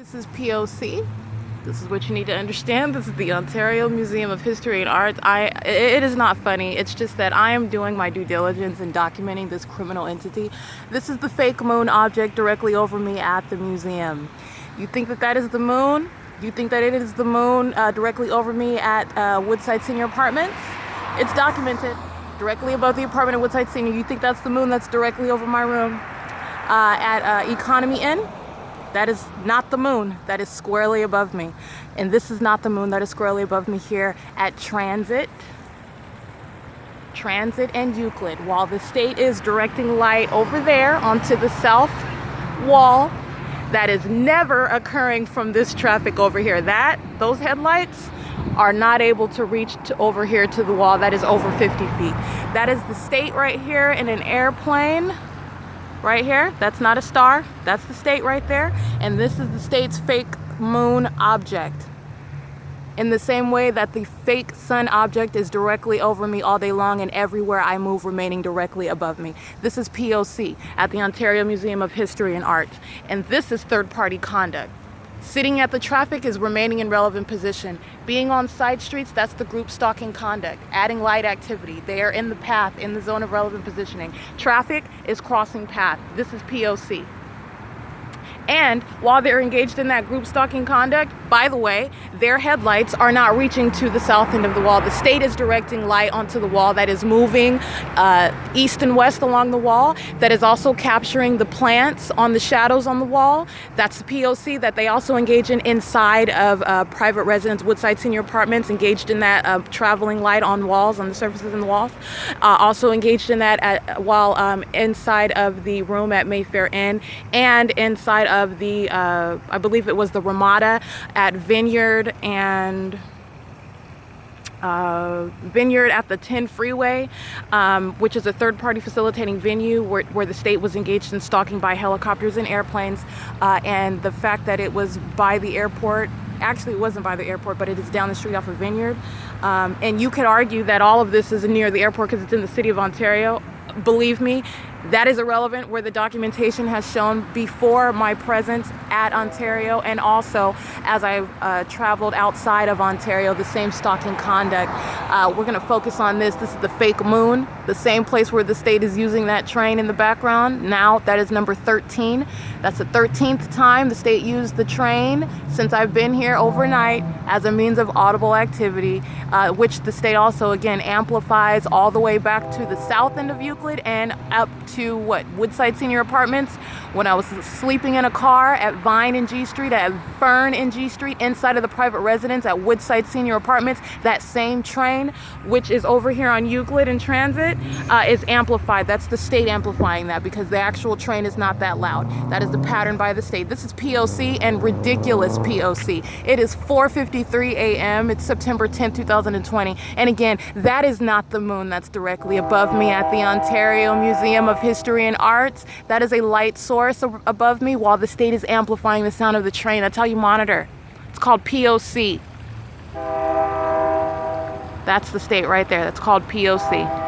This is P.O.C. This is what you need to understand. This is the Ontario Museum of History and Arts. It is not funny. It's just that I am doing my due diligence in documenting this criminal entity. This is the fake moon object directly over me at the museum. You think that that is the moon? You think that it is the moon directly over me at Woodside Senior Apartments? It's documented directly above the apartment at Woodside Senior. You think that's the moon that's directly over my room at Economy Inn? That is not the moon. That is squarely above me. And this is not the moon that is squarely above me here at Transit and Euclid. While the state is directing light over there onto the south wall, that is never occurring from this traffic over here. Those headlights are not able to reach over here to the wall that is over 50 feet. That is the state right here in an airplane. Right here, that's not a star, that's the state right there, and this is the state's fake moon object. In the same way that the fake sun object is directly over me all day long and everywhere I move remaining directly above me. This is P.O.C. at the Ontario Museum of History and Art, and this is third-party conduct. Sitting at the traffic is remaining in relevant position. Being on side streets, that's the group stalking conduct. Adding light activity, they are in the path, in the zone of relevant positioning. Traffic is crossing path. This is P.O.C. And while they're engaged in that group stalking conduct, by the way, their headlights are not reaching to the south end of the wall. The state is directing light onto the wall that is moving east and west along the wall, that is also capturing the plants on the shadows on the wall. That's the POC that they also engage in inside of private residence, Woodside Senior Apartments, engaged in that traveling light on walls, on the surfaces in the walls. Also engaged in that while inside of the room at Mayfair Inn and inside of the, I believe it was the Ramada at Vineyard and Vineyard at the 10 freeway, which is a third-party facilitating venue where the state was engaged in stalking by helicopters and airplanes, and the fact that it was by the airport. Actually, it wasn't by the airport, but it is down the street off of Vineyard. And you could argue that all of this is near the airport because it's in the city of Ontario. Believe me, that is irrelevant where the documentation has shown before my presence at Ontario, and also as I've traveled outside of Ontario, the same stalking conduct. We're going to focus on this. This is the fake moon, the same place where the state is using that train in the background. Now that is number 13. That's the 13th time the state used the train since I've been here overnight as a means of audible activity, which the state also again amplifies all the way back to the south end of Euclid and up to Woodside Senior Apartments, when I was sleeping in a car at Vine and G Street, at Fern and G Street, inside of the private residence at Woodside Senior Apartments. That same train, which is over here on Euclid and Transit, is amplified. That's the state amplifying that because the actual train is not that loud. That is the pattern by the state. This is POC and ridiculous POC. It is 4:53 a.m. It's September 10th, 2020. And again, that is not the moon that's directly above me at the Ontario Museum of History and Arts. That is a light source above me while the state is amplifying the sound of the train. That's how you monitor. It's called POC. That's the state right there. That's called POC.